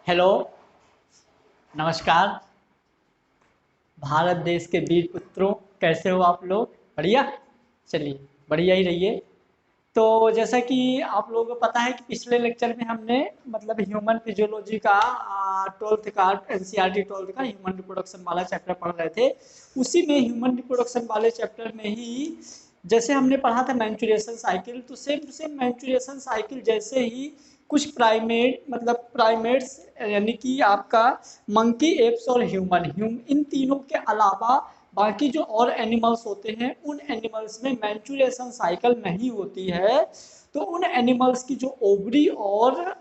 Hello, नमस्कार। भारत देश के वीर पुत्रों, कैसे हो आप लोग? बढ़िया। चलिए, बढ़िया ही रहिए। तो जैसा कि आप लोगों को पता है कि पिछले लेक्चर में हमने मतलब ह्यूमन फिजियोलॉजी का 12th का एनसीईआरटी 12th का ह्यूमन रिप्रोडक्शन वाला चैप्टर पढ़ रहे थे। उसी में ह्यूमन रिप्रोडक्शन वाले चैप्टर में ही जैसे हमने पढ़ा था मैंचुरेशन साइकिल, तो सेम टू सेम मैंचुरेशन साइकिल जैसे ही कुछ प्राइमेट मतलब प्राइमेट्स यानी कि आपका मंकी, एप्स और ह्यूमन इन तीनों के अलावा बाकी जो और एनिमल्स होते हैं उन एनिमल्स में मैंचुरेशन साइकिल नहीं होती है। तो उन एनिमल्स की जो ओवरी और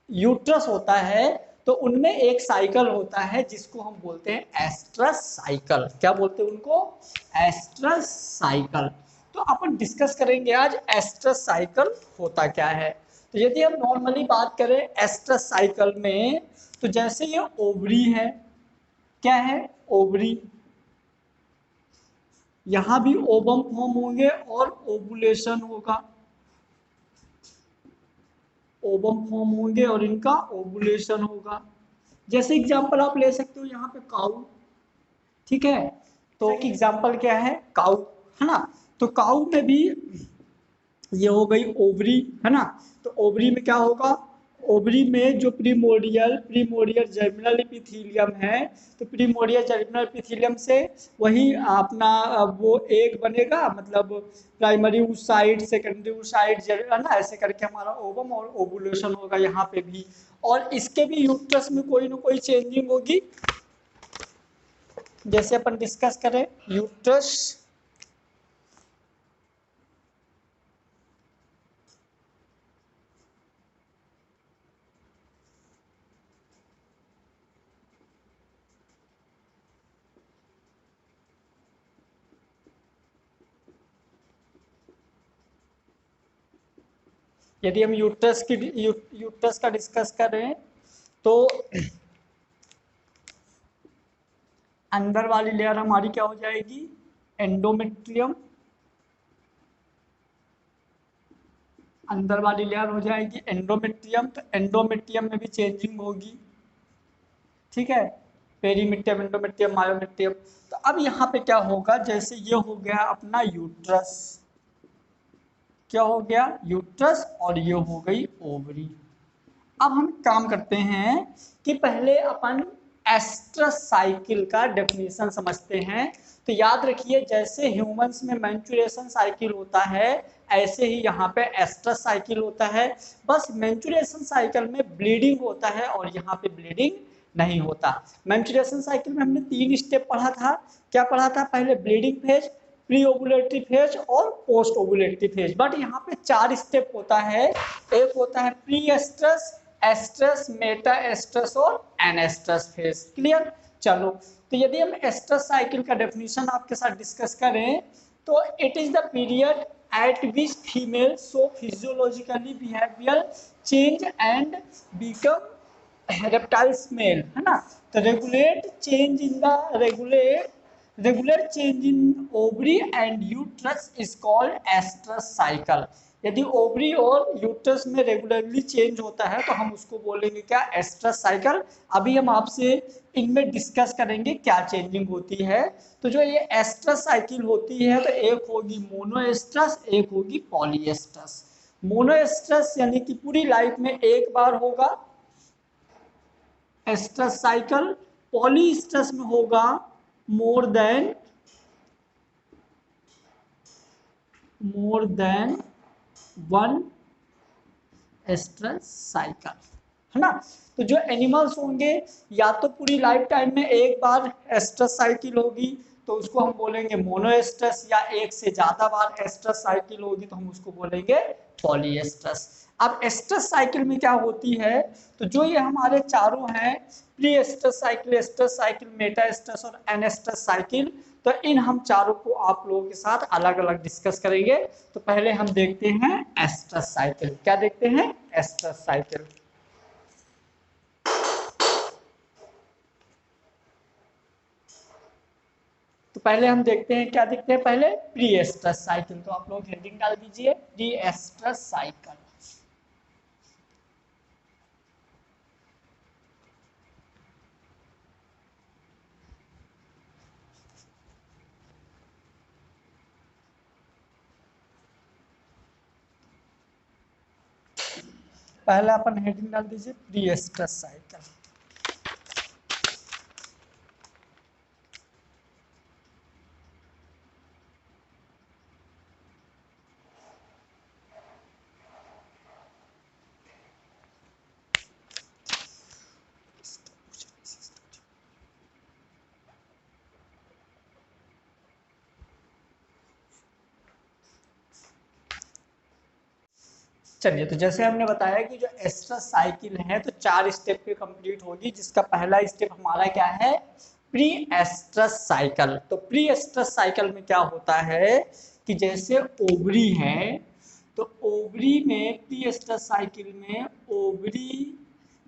यूट्रस होता है, तो उनमें एक साइकिल होता है जिसको हम बोलते हैं एस्ट्रस साइकिल। क्या बोलते हैं उनको? Oestrus cycle. तो अपन डिस्कस करेंगे आज एस्ट्रस साइकिल होता क्या है। तो यदि हम नॉर्मली बात करें एस्ट्रस साइकिल में, तो जैसे ये ओवरी है, क्या है? ओवरी। यहां भी ओवम फॉर्म होंगे और ओवुलेशन होगा। ओवम फॉर्म होंगे और इनका ओवुलेशन होगा। जैसे एग्जांपल आप ले सकते हो यहाँ पे काऊ। ठीक है, तो एक एग्जांपल क्या है? काऊ, है ना। तो काऊ में भी ये हो गई ओवरी, है ना। तो ओवरी में क्या होगा? ओवरी में जो प्रीमोर्डियल प्रीमोर्डियल जर्मिनल एपिथेलियम है, तो प्रीमोर्डियल जर्मिनल एपिथेलियम से वही अपना वो एग बनेगा, मतलब प्राइमरी oocyte सेकेंडरी oocyte है ना, ऐसे करके हमारा ओवम और ओवुलेशन होगा यहाँ पे भी। और इसके भी यूट्रस में कोई ना कोई चेंजिंग होगी। जैसे अपन डिस्कस करें यूट्रस, यदि हम यूट्रस का डिस्कस करें, तो अंदर वाली लेयर हमारी क्या हो जाएगी? एंडोमेट्रियम। अंदर वाली लेयर हो जाएगी एंडोमेट्रियम। तो एंडोमेट्रियम में भी चेंजिंग होगी। ठीक है, पेरीमेट्रियम, एंडोमेट्रियम, मायोमेट्रियम। तो अब यहाँ पे क्या होगा? जैसे ये हो गया अपना यूट्रस, क्या हो गया? यूट्रस। और ये हो गई ओवरी। अब हम काम करते हैं कि पहले अपन एस्ट्रस साइकिल का डेफिनेशन समझते हैं। तो याद रखिए, जैसे ह्यूमंस में मैंचुरेशन साइकिल होता है, ऐसे ही यहाँ पे एस्ट्रस साइकिल होता है। बस मैंचुरेशन साइकिल में ब्लीडिंग होता है और यहाँ पे ब्लीडिंग नहीं होता। मैंचुरेशन साइकिल में हमने 3 स्टेप पढ़ा था। क्या पढ़ा था? पहले bleeding phase, pre ovulatory phase और पोस्ट ओवुलेटरी फेज। बट यहाँ पे 4 स्टेप होता है। एक होता है pre oestrus, oestrus, meta oestrus और एनेस्ट्रस फेज। क्लियर? चलो, तो यदि हम एस्ट्रस साइकिल का डेफिनेशन आपके साथ डिस्कस करें, तो it is the period at which female show physiologically behaviour change and become reptiles male, है ना। तो regulate change in the regular change in ovary and uterus is called oestrus cycle. यदि ovary और uterus में regularly change होता है तो हम उसको बोलेंगे क्या? Oestrus cycle. अभी हम आपसे इनमें डिस्कस करेंगे क्या चेंजिंग होती है। तो जो ये एस्ट्रस साइकिल होती है, तो एक होगी मोनोएस्ट्रस, एक होगी पॉलीएस्ट्रस। मोनोएस्ट्रस यानी कि पूरी लाइफ में एक बार होगा एस्ट्रस साइकिल। पॉलीएस्ट्रस में होगा more than one oestrus cycle, है ना। तो जो एनिमल्स होंगे, या तो पूरी लाइफ टाइम में एक बार एस्ट्रस साइकिल होगी तो उसको हम बोलेंगे मोनोएस्ट्रस, या एक से ज्यादा बार एस्ट्रस साइकिल होगी तो हम उसको बोलेंगे पॉलीएस्ट्रस। अब एस्ट्रस साइकिल में क्या होती है? तो जो ये हमारे चारों हैं, pre oestrus cycle, oestrus cycle, meta oestrus और एनेस्ट्रस साइकिल, तो इन हम चारों को आप लोगों के साथ अलग अलग डिस्कस करेंगे। तो पहले हम देखते हैं एस्ट्रस साइकिल। क्या देखते हैं? Oestrus cycle. तो पहले हम देखते हैं, क्या देखते हैं पहले? Pre oestrus cycle. तो आप लोग हेडिंग डाल दीजिए प्री एस्ट्रस साइकिल। पहला अपन हेडिंग डाल दीजिए प्री एस्ट्रस साइकिल। चलिए, तो जैसे हमने बताया कि जो एस्ट्रस साइकिल है तो 4 स्टेप पे कंप्लीट होगी, जिसका पहला स्टेप हमारा क्या है, प्री एस्ट्रस साइकिल। तो प्री एस्ट्रस साइकिल में क्या होता है कि जैसे ओवरी है, तो ओवरी में प्री एस्ट्रस साइकिल में ओवरी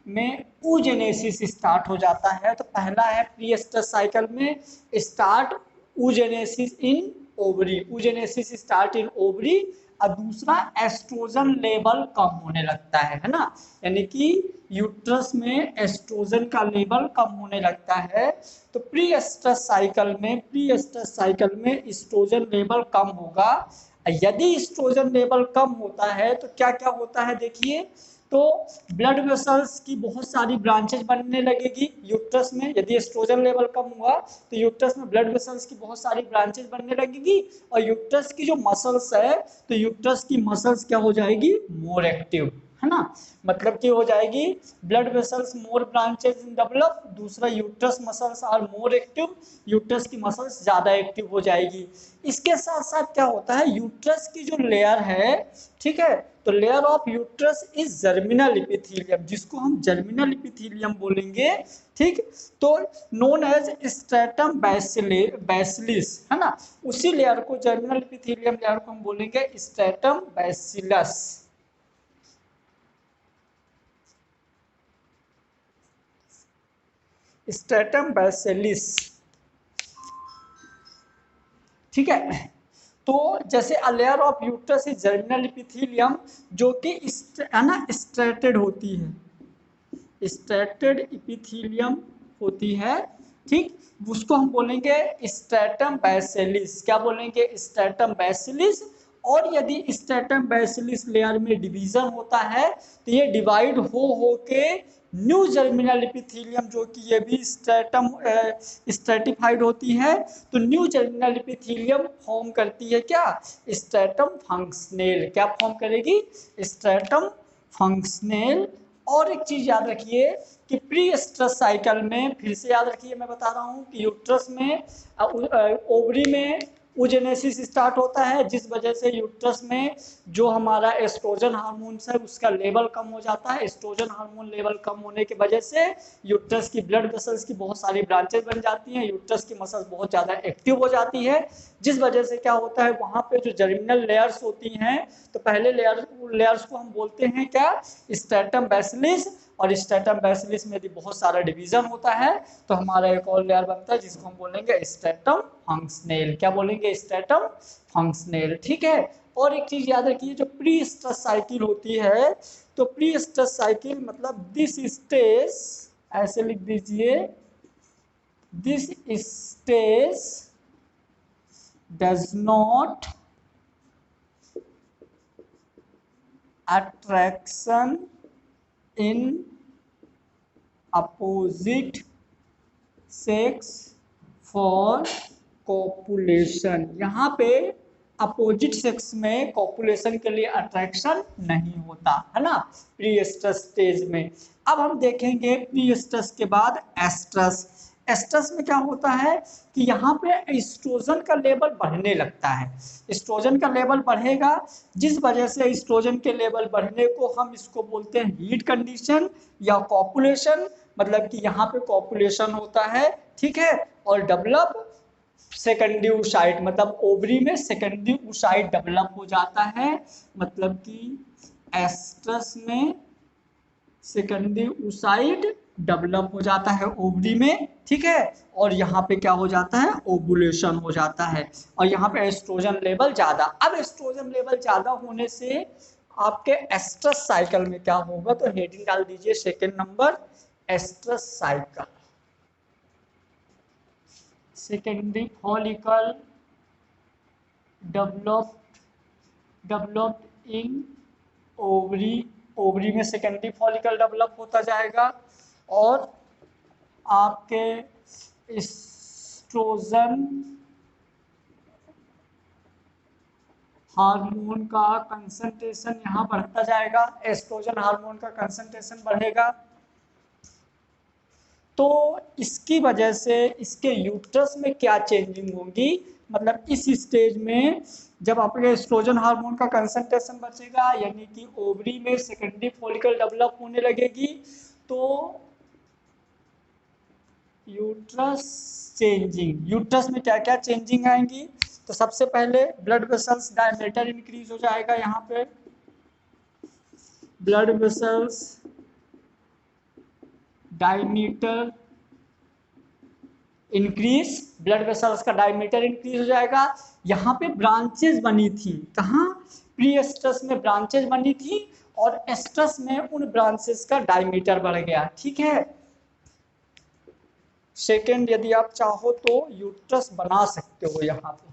में oogenesis स्टार्ट हो जाता है। तो पहला है प्री एस्ट्रस साइकिल में start oogenesis in ovary, oogenesis start in ovary. और दूसरा एस्ट्रोजन लेवल कम होने लगता है ना, यानी कि यूट्रस में एस्ट्रोजन का लेवल कम होने लगता है। तो प्री एस्ट्रस साइकिल में एस्ट्रोजन लेवल कम होगा। यदि एस्ट्रोजन लेवल कम होता है तो क्या क्या होता है देखिए, तो ब्लड वेसल्स की बहुत सारी ब्रांचेज बनने लगेगी यूट्रस में। यदि एस्ट्रोजन लेवल कम हुआ तो यूट्रस में ब्लड वेसल्स की बहुत सारी ब्रांचेज बनने लगेगी, और यूट्रस की जो मसल्स है तो यूट्रस की मसल्स क्या हो जाएगी, मोर एक्टिव, है ना। मतलब कि हो जाएगी blood vessels more branches in develop, दूसरा uterus muscles are more active, uterus की मसल्स ज्यादा एक्टिव हो जाएगी। इसके साथ साथ क्या होता है, यूट्रस की जो लेयर है, ठीक है, तो layer of uterus is germinal epithelium, जिसको हम जर्मिनल इपिथीलियम बोलेंगे, ठीक। तो नोन एज स्ट्रेटम बैसिलिस, है ना, उसी लेयर को, जर्मिनल इपिथीलियम लेयर को हम बोलेंगे स्ट्रेटम बैसिलस। स्ट्रेटम बैसिलिस, ठीक है। तो जैसे a layer of uterus is germinal epithelium, जो कि है ना स्ट्रेटेड होती है, स्ट्रेटेड इपिथीलियम होती है, ठीक। उसको हम बोलेंगे स्ट्रेटम बैसिलिस। क्या बोलेंगे, स्ट्रेटम बैसिलिस। और यदि स्ट्रेटम बैसिलिस लेयर में डिवीजन होता है तो ये डिवाइड हो के न्यू जर्मिनल इपिथीलियम, जो कि ये भी स्ट्रेटम स्ट्रेटिफाइड होती है, तो न्यू जर्मिनल इपिथीलियम फॉर्म करती है क्या, स्ट्रेटम फंक्शनल। क्या फॉर्म करेगी, स्ट्रेटम फंक्शनल। और एक चीज याद रखिए कि प्री एस्ट्रस साइकिल में, फिर से याद रखिए मैं बता रहा हूँ कि यूट्रस में ओवरी में oogenesis स्टार्ट होता है, जिस वजह से यूट्रस में जो हमारा एस्ट्रोजन हार्मोन है उसका लेवल कम हो जाता है। एस्ट्रोजन हार्मोन लेवल कम होने की वजह से यूट्रस की ब्लड वेसल्स की बहुत सारी ब्रांचेस बन जाती हैं, यूट्रस की मसल्स बहुत ज़्यादा एक्टिव हो जाती है, जिस वजह से क्या होता है, वहाँ पे जो जर्मिनल लेयर्स होती हैं, तो पहले लेयर्स को हम बोलते हैं क्या, स्ट्रेटम बैसिलिस। और स्ट्रेटम बैसिलिस में यदि बहुत सारा डिवीजन होता है तो हमारा एक और लेयर बनता है जिसको हम बोलेंगे स्ट्रेटम फंक्शनल। क्या बोलेंगे, स्ट्रेटम फंक्शनल, ठीक है। और एक चीज याद रखिए, जो प्री स्ट्रेस साइकिल होती है, तो प्री स्ट्रेस साइकिल मतलब दिस स्टेज, ऐसे लिख दीजिए, this stage does not attraction in opposite sex for copulation। यहाँ पे अपोजिट सेक्स में कॉपुलेशन के लिए अट्रैक्शन नहीं होता, है ना, प्री एस्ट्रस स्टेज में। अब हम देखेंगे प्री एस्ट्रस के बाद एस्ट्रस। एस्ट्रस में क्या होता है कि यहाँ पे एस्ट्रोजन का लेवल बढ़ने लगता है, एस्ट्रोजन का लेवल बढ़ेगा, जिस वजह से एस्ट्रोजन के लेवल बढ़ने को हम इसको बोलते हैं हीट कंडीशन या कॉपुलेशन। मतलब कि यहाँ पे कॉपुलेशन होता है, ठीक है, और डेवलप सेकेंडरी oocyte, मतलब ओवरी में सेकेंडरी oocyte डेवलप हो जाता है। मतलब कि एस्ट्रस में सेकेंडरी oocyte डेवलप हो जाता है ओवरी में, ठीक है। और यहाँ पे क्या हो जाता है, ओवुलेशन हो जाता है, और यहाँ पे एस्ट्रोजन लेवल ज्यादा। अब एस्ट्रोजन लेवल ज्यादा होने से आपके एस्ट्रस साइकिल में क्या होगा, तो हेडिंग डाल दीजिए second number, oestrus cycle. Secondary follicle developed in ovary ovary में सेकेंडरी फॉलिकल डेवलप होता जाएगा और आपके एस्ट्रोजन हार्मोन का कंसंट्रेशन यहाँ बढ़ता जाएगा, एस्ट्रोजन हार्मोन का कंसंट्रेशन बढ़ेगा। तो इसकी वजह से इसके यूट्रस में क्या चेंजिंग होगी, मतलब इस स्टेज में जब आपके एस्ट्रोजन हार्मोन का कंसंट्रेशन बढ़ेगा यानी कि ओवरी में सेकेंडरी फॉलिकल डेवलप होने लगेगी, तो यूट्रस चेंजिंग, यूट्रस में क्या क्या चेंजिंग आएंगी। तो सबसे पहले ब्लड वेसल्स डायमीटर इंक्रीज हो जाएगा, यहाँ पे blood vessels diameter increase, blood vessels का डायमीटर इंक्रीज हो जाएगा। यहाँ पे ब्रांचेस बनी थी, कहाँ, प्री एस्ट्रस में ब्रांचेस बनी थी और एस्ट्रस में उन ब्रांचेस का डायमीटर बढ़ गया, ठीक है। सेकेंड, यदि आप चाहो तो यूट्रस बना सकते हो यहाँ पे,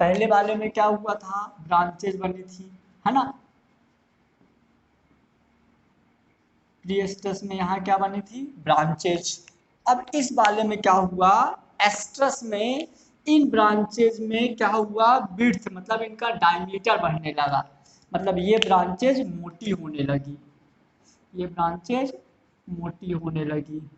पहले वाले में क्या हुआ था, ब्रांचेज बनी थी, है ना। प्रीएस्ट्रस में यहाँ क्या बनी थी, ब्रांचेज। अब इस वाले में क्या हुआ, एस्ट्रस में इन ब्रांचेज में क्या हुआ, विड्थ, मतलब इनका डायमीटर बढ़ने लगा, मतलब ये ब्रांचेज मोटी होने लगी, ये ब्रांचेज मोटी होने लगी।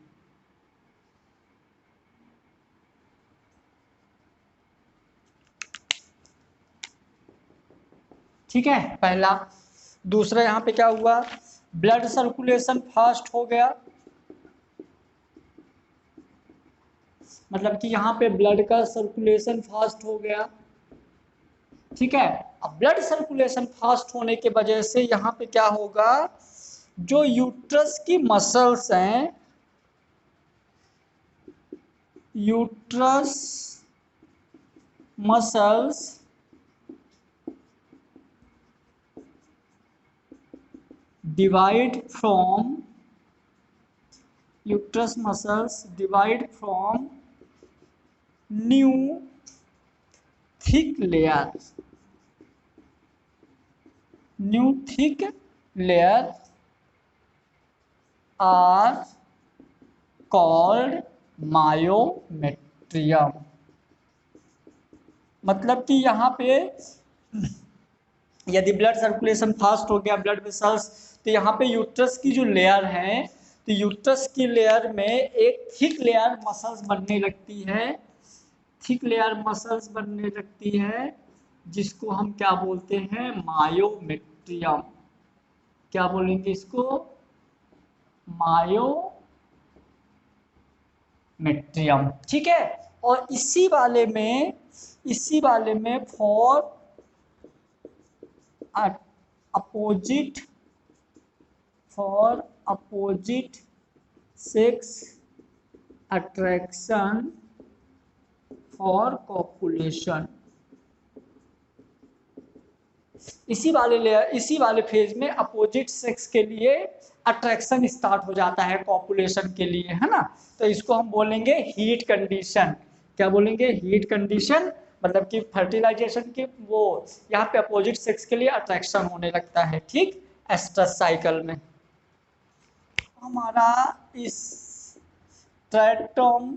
ठीक है, पहला। दूसरा यहाँ पे क्या हुआ, ब्लड सर्कुलेशन फास्ट हो गया, मतलब कि यहाँ पे ब्लड का सर्कुलेशन फास्ट हो गया, ठीक है। अब ब्लड सर्कुलेशन फास्ट होने के वजह से यहाँ पे क्या होगा, जो यूट्रस की मसल्स हैं, uterus muscles divide from uterus muscles divide from new thick layer, new thick layer are called myometrium। मतलब कि यहाँ पे यदि ब्लड सर्कुलेशन फास्ट हो गया, ब्लड वेसल्स, तो यहाँ पे यूट्रस की जो लेयर है, तो यूट्रस की लेयर में एक थिक लेयर मसल्स बनने लगती है, थिक लेयर मसल्स बनने लगती है, जिसको हम क्या बोलते हैं, मायोमेट्रियम। क्या बोलेंगे इसको, मायोमेट्रियम, ठीक है। और इसी वाले में for opposite sex attraction for copulation, इसी वाले फेज में अपोजिट सेक्स के लिए अट्रैक्शन स्टार्ट हो जाता है कॉपुलेशन के लिए, है ना। तो इसको हम बोलेंगे हीट कंडीशन। क्या बोलेंगे, हीट कंडीशन, मतलब कि फर्टिलाइजेशन की वो यहाँ पे अपोजिट सेक्स के लिए अट्रैक्शन होने लगता है, ठीक, एस्ट्रस साइकिल में। हमारा इस स्ट्रैटम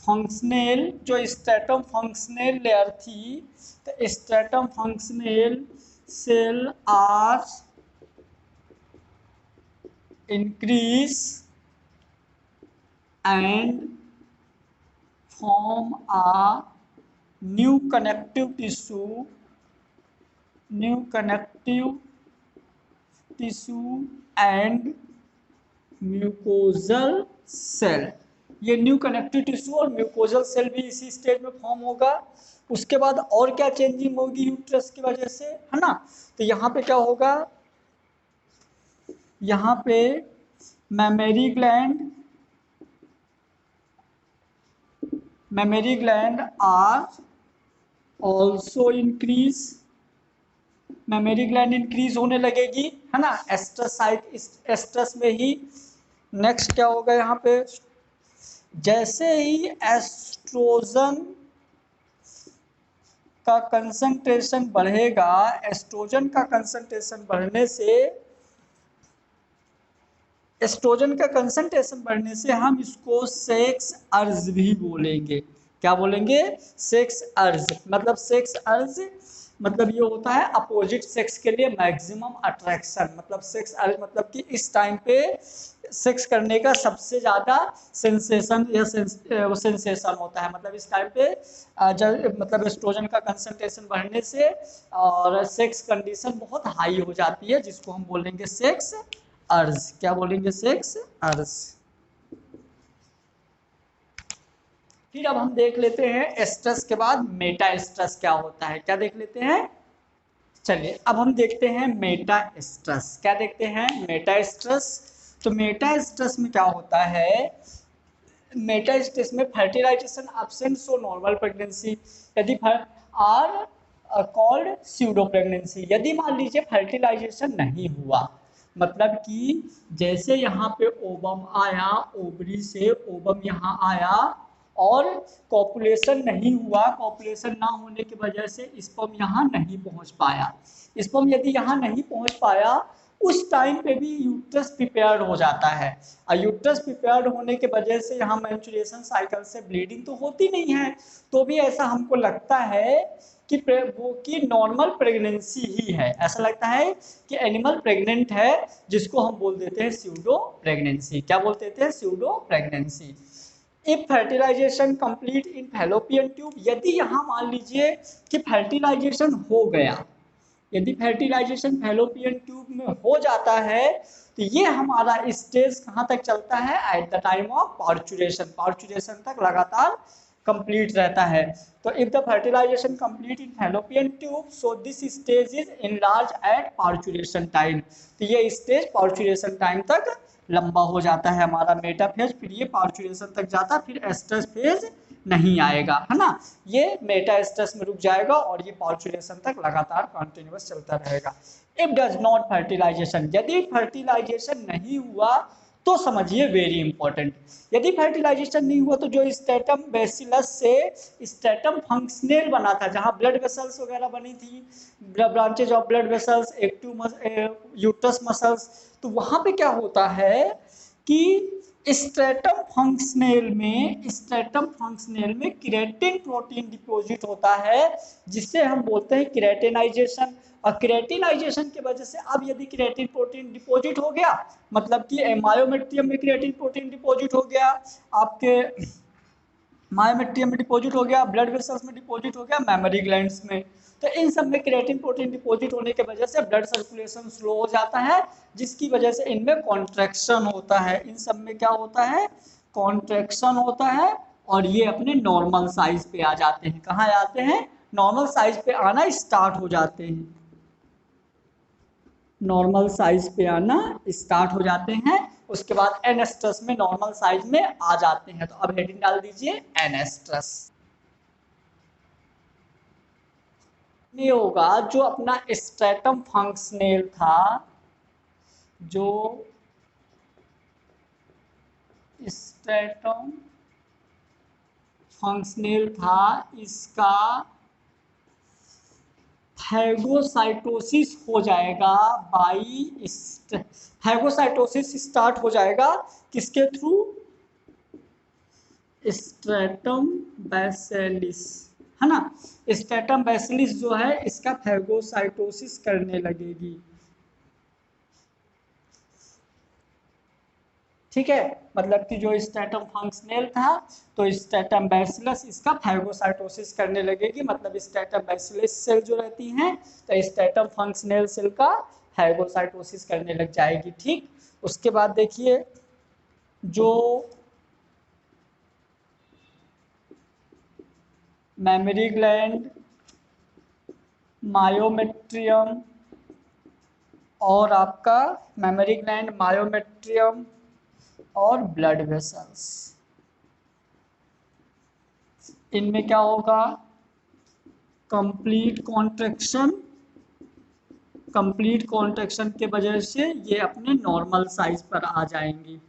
फंक्शनल, जो स्ट्रैटम फंक्शनल लेयर थी, तो stratum functional cell are increase and form a new connective tissue and mucosal cell. ये न्यू कनेक्टिव टिश्यू और म्यूकोजल सेल भी इसी स्टेज में फॉर्म होगा। उसके बाद और क्या चेंजिंग होगी यूट्रस की वजह से, है ना। तो यहाँ पे क्या होगा, यहाँ पे mammary gland memory gland are also increase, memory gland increase होने लगेगी, है ना, एस्ट्रस साइट, एस्ट्रस में ही। नेक्स्ट क्या होगा यहाँ पे, जैसे ही एस्ट्रोजन का कंसंट्रेशन बढ़ेगा, एस्ट्रोजन का कंसंट्रेशन बढ़ने से, एस्ट्रोजन का कंसंट्रेशन बढ़ने से हम इसको सेक्स अर्ज भी बोलेंगे। क्या बोलेंगे, सेक्स अर्ज। मतलब सेक्स अर्ज मतलब ये होता है अपोजिट सेक्स के लिए मैक्सिमम अट्रैक्शन। मतलब सेक्स अर्ज मतलब कि इस टाइम पे सेक्स करने का सबसे ज़्यादा सेंसेशन या सेंसेशन होता है। मतलब इस टाइम पे जब मतलब एस्ट्रोजन का कंसंट्रेशन बढ़ने से और सेक्स कंडीशन बहुत हाई हो जाती है, जिसको हम बोलेंगे सेक्स अर्ज। क्या बोलेंगे, सेक्स अर्ज। फिर अब हम देख लेते हैं एस्ट्रस के बाद मेटा एस्ट्रस क्या होता है, क्या देख लेते हैं। चलिए अब हम देखते हैं मेटा एस्ट्रस। क्या देखते हैं, मेटा एस्ट्रस। तो मेटा एस्ट्रस में क्या होता है, मेटा एस्ट्रस में fertilization absent so normal pregnancy यदि आर कॉल्ड स्यूडो प्रेगनेंसी। यदि मान लीजिए फर्टिलाइजेशन नहीं हुआ, मतलब कि जैसे यहाँ पे ओवम आया, ओवरी से ओवम यहाँ आया और कॉपुलेशन नहीं हुआ, कॉपुलेशन ना होने की वजह से स्पर्म यहाँ नहीं पहुँच पाया, स्पर्म यदि यहाँ नहीं पहुँच पाया, उस टाइम पे भी यूट्रस प्रिपेयर्ड हो जाता है। और यूट्रस प्रिपेयर्ड होने के वजह से यहाँ मेंस्ट्रुएशन साइकिल से ब्लीडिंग तो होती नहीं है, तो भी ऐसा हमको लगता है कि वो की नॉर्मल प्रेगनेंसी ही है। ऐसा लगता है कि एनिमल प्रेग्नेंट है, जिसको हम बोल देते हैं स्यूडो प्रेगनेंसी। क्या बोल देते हैं, pseudo pregnancy. If fertilization complete in fallopian tube, यदि यहाँ मान लीजिए कि फर्टिलाइजेशन हो गया, यदि फर्टिलाइजेशन फैलोपियन ट्यूब में हो जाता है, तो ये हमारा स्टेज कहाँ तक चलता है, at the time of parturition, parturition तक लगातार कंप्लीट रहता है। तो if the fertilization complete in fallopian tube, so this stage is enlarge at parturition time. तो ये स्टेज पार्चुरेशन टाइम तक लंबा हो जाता है हमारा मेटा फेज, फिर ये पार्चुरेशन तक जाता, फिर एस्ट्रस फेज नहीं आएगा, है ना। ये मेटा एस्ट्रस में रुक जाएगा और ये पार्चुरेशन तक लगातार कंटिन्यूअस चलता रहेगा। इफ डज नॉट फर्टिलाइजेशन, यदि फर्टिलाइजेशन नहीं हुआ तो समझिए वेरी इंपॉर्टेंट, यदि फर्टिलाइजेशन नहीं हुआ तो जो स्टेटम बेसिलस से स्टेटम फंक्शनल बना था, जहां ब्लड वेसल्स वगैरह बनी थी, branches of blood vessels, active uterus muscles, तो वहां पे क्या होता है कि स्ट्रेटम फंक्शनल में क्रिएटिन प्रोटीन डिपॉजिट होता है, जिससे हम बोलते हैं क्रिएटिनाइजेशन। और क्रिएटिनाइजेशन की वजह से अब यदि क्रिएटिन प्रोटीन डिपॉजिट हो गया, मतलब कि मायोमेट्रियम में क्रिएटिन प्रोटीन डिपॉजिट हो गया, आपके मायोमेट्रियम में डिपॉजिट हो गया, ब्लड वेसल्स में डिपॉजिट हो गया, मेमोरी ग्लैंड्स में, तो इन सब में क्रिएटिन प्रोटीन डिपॉजिट होने की वजह से ब्लड सर्कुलेशन स्लो हो जाता है, जिसकी वजह से इनमें कॉन्ट्रैक्शन होता है। इन सब में क्या होता है, कॉन्ट्रैक्शन होता है, और ये अपने नॉर्मल साइज पे आ जाते हैं। कहाँ आते हैं, नॉर्मल साइज पे आना स्टार्ट हो जाते हैं, नॉर्मल साइज पे आना स्टार्ट हो जाते हैं। उसके बाद एनेस्ट्रस में नॉर्मल साइज में आ जाते हैं। तो अब हेडिंग डाल दीजिए एनेस्ट्रस। ये होगा जो अपना स्ट्रेटम फंक्शनल था, जो स्ट्रेटम फंक्शनल था, इसका फैगोसाइटोसिस हो जाएगा बाई, फैगोसाइटोसिस स्टार्ट हो जाएगा किसके थ्रू, स्ट्रेटम बैसिलिस, है ना। स्ट्रेटम बैसिलिस जो है इसका फैगोसाइटोसिस करने लगेगी, ठीक है। मतलब कि जो स्ट्रेटम फंक्शनल था, तो स्ट्रेटम बैसिलस इसका फैगोसाइटोसिस करने लगेगी। मतलब स्ट्रेटम बैसिलस सेल जो रहती हैं, तो स्ट्रेटम फंक्शनल सेल का फैगोसाइटोसिस करने लग जाएगी, ठीक। उसके बाद देखिए जो मेमोरी ग्लैंड, मायोमेट्रियम और आपका मेमोरी ग्लैंड, मायोमेट्रियम और ब्लड वेसल्स, इनमें क्या होगा, कंप्लीट कॉन्ट्रैक्शन के वजह से ये अपने नॉर्मल साइज पर आ जाएंगी,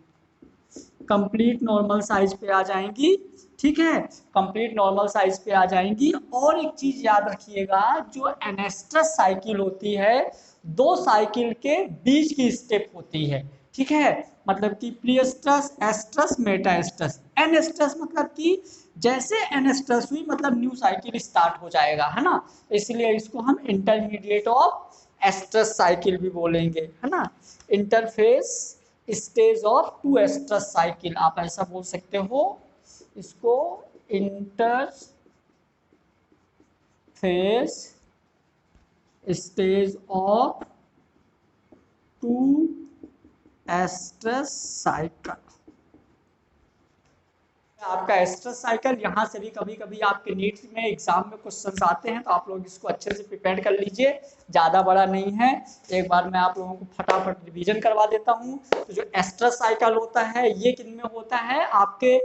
कंप्लीट नॉर्मल साइज पे आ जाएंगी। ठीक है, कंप्लीट नॉर्मल साइज पे आ जाएंगी। और एक चीज याद रखिएगा, जो एनेस्ट्रस साइकिल होती है, दो साइकिल के बीच की स्टेप होती है। ठीक है, मतलब कि प्रीएस्ट्रस, एस्ट्रस, मेटाएस्ट्रस। एनेस्ट्रस मतलब कि जैसे एनेस्ट्रस हुई मतलब न्यू साइकिल स्टार्ट हो जाएगा, है ना, इसलिए इसको हम इंटरमीडिएट ऑफ एस्ट्रस साइकिल भी बोलेंगे, है ना। Interface stage of two oestrus cycle, आप ऐसा बोल सकते हो इसको, interface stage of two oestrus cycle. आपका एस्ट्रस साइकिल, यहाँ से भी कभी कभी आपके नीट में एग्जाम में क्वेश्चंस आते हैं, तो आप लोग इसको अच्छे से प्रिपेयर कर लीजिए, ज़्यादा बड़ा नहीं है। एक बार मैं आप लोगों को फटाफट रिवीजन करवा देता हूँ। तो जो एस्ट्रस साइकिल होता है ये किन में होता है, आपके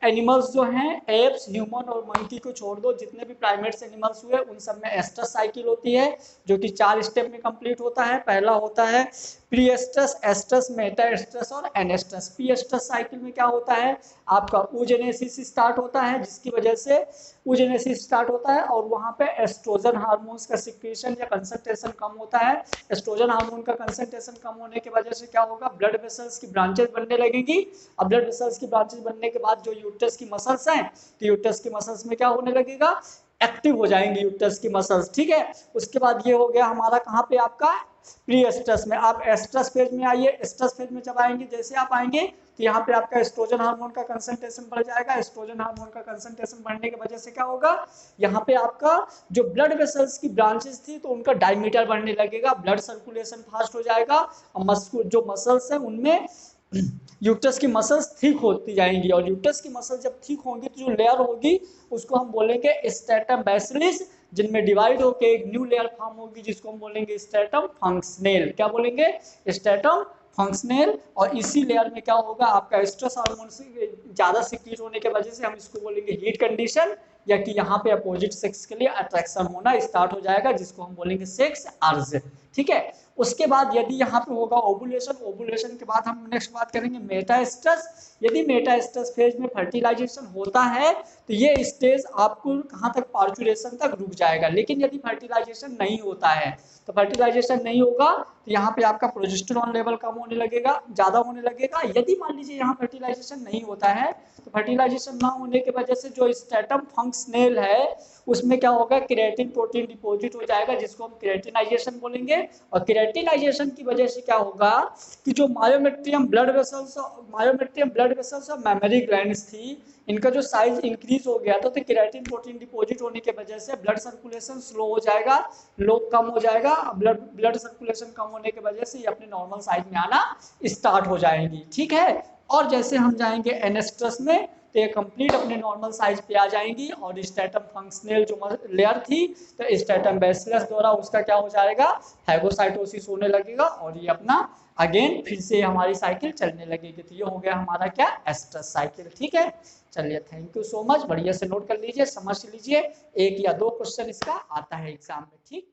एनिमल्स जो हैं, एप्स, ह्यूमन और मंकी को छोड़ दो, जितने भी प्राइमेट्स एनिमल्स हुए उन सब में एस्ट्रस साइकिल होती है, जो कि 4 स्टेप में कंप्लीट होता है। पहला होता है pre oestrus, oestrus, meta oestrus और एनेस्ट्रस। प्री एस्ट्रस साइकिल में क्या होता है, आपका oogenesis स्टार्ट होता है, जिसकी वजह से oogenesis स्टार्ट होता है और वहाँ पे एस्ट्रोजन हार्मोन्स का सिक्रीशन या कंसंट्रेशन कम होता है। एस्ट्रोजन हार्मोन का कंसंट्रेशन कम होने की वजह से क्या होगा, ब्लड वेसल्स की ब्रांचेस बनने लगेंगी। अब ब्लड वेसल्स की ब्रांचेस बनने के बाद जो यूट्रस की मसल्स हैं, तो यूट्रस की मसल्स में क्या होने लगेगा, एक्टिव हो जाएंगे यूट्रस की मसल्स। ठीक है, उसके बाद ये हो गया हमारा कहाँ पे, आपका प्री एस्ट्रस में। आप एस्ट्रस फेज में आइए, एस्ट्रस फेज में जब आएंगे, जैसे आप आएंगे तो यहाँ पे आपका एस्ट्रोजन हार्मोन का कंसंट्रेशन बढ़ जाएगा। एस्ट्रोजन हार्मोन का कंसंट्रेशन बढ़ने की वजह से क्या होगा, यहाँ पे आपका जो ब्लड वेसल्स की ब्रांचेस थी तो उनका डायमीटर बढ़ने लगेगा, ब्लड सर्कुलेशन फास्ट हो जाएगा और जो मसल्स हैं उनमें यूट्रस की मसल्स थिक होती जाएंगी। और यूट्रस की मसल जब थिक होंगी तो जो लेयर होगी उसको हम बोलेंगे स्ट्रैटम बैसिलिस, जिनमें डिवाइड होकर एक न्यू लेयर फॉर्म होगी जिसको हम बोलेंगे स्ट्रैटम फंक्शनल। क्या बोलेंगे, स्ट्रैटम फंक्शनल। और इसी लेयर में क्या होगा, आपका स्ट्रेस हार्मोन से ज़्यादा सिक्रीट होने की वजह से हम इसको बोलेंगे हीट कंडीशन, या कि यहाँ पे अपोजिट सेक्स के लिए अट्रैक्शन होना स्टार्ट हो जाएगा, जिसको हम बोलेंगे सेक्स अर्ज। ठीक है, उसके बाद यदि यहाँ पे होगा ओवुलेशन, ओवुलेशन के बाद हम नेक्स्ट बात करेंगे मेटास्टेस। यदि मेटास्टेस फेज में फर्टिलाइजेशन होता है तो ये स्टेज आपको कहाँ तक, पार्चुरेशन तक रुक जाएगा। लेकिन यदि फर्टिलाइजेशन नहीं होता है, तो फर्टिलाइजेशन नहीं होगा तो यहाँ पे आपका प्रोजेस्टेरॉन लेवल कम होने लगेगा, ज़्यादा होने लगेगा। यदि मान लीजिए यहाँ फर्टिलाइजेशन नहीं होता है, तो फर्टिलाइजेशन ना होने की वजह से जो स्ट्रैटम फंक्शनल है उसमें क्या होगा, क्रिएटिन प्रोटीन डिपॉजिट हो जाएगा, जिसको हम क्रिएटिनाइजेशन बोलेंगे। और क्रिएटिनाइजेशन की वजह से क्या होगा कि जो मायोमेट्रियम ब्लड वेसल्स और मेमोरी ग्लैंड्स थी, इनका जो साइज इंक्रीज हो गया था, तो क्रिएटिन प्रोटीन डिपॉजिट होने की वजह से ब्लड सर्कुलेशन स्लो हो जाएगा, कम हो जाएगा। ब्लड सर्कुलेशन कम होने की वजह से ये अपने नॉर्मल साइज में आना स्टार्ट हो जाएंगी। ठीक है, और जैसे हम जाएंगे एनेस्ट्रस में तो ये कंप्लीट अपने नॉर्मल साइज पे आ जाएंगी। और स्ट्रैटम फंक्शनल जो लेयर थी, तो स्ट्रैटम बैसिलस द्वारा उसका क्या हो जाएगा, फैगोसाइटोसिस होने लगेगा और ये अपना अगेन फिर से हमारी साइकिल चलने लगेगी। तो ये हो गया हमारा क्या, एस्ट्रस साइकिल। ठीक है, चलिए थैंक यू सो मच, बढ़िया से नोट कर लीजिए, समझ लीजिए, 1 या 2 क्वेश्चन इसका आता है एग्जाम में। ठीक।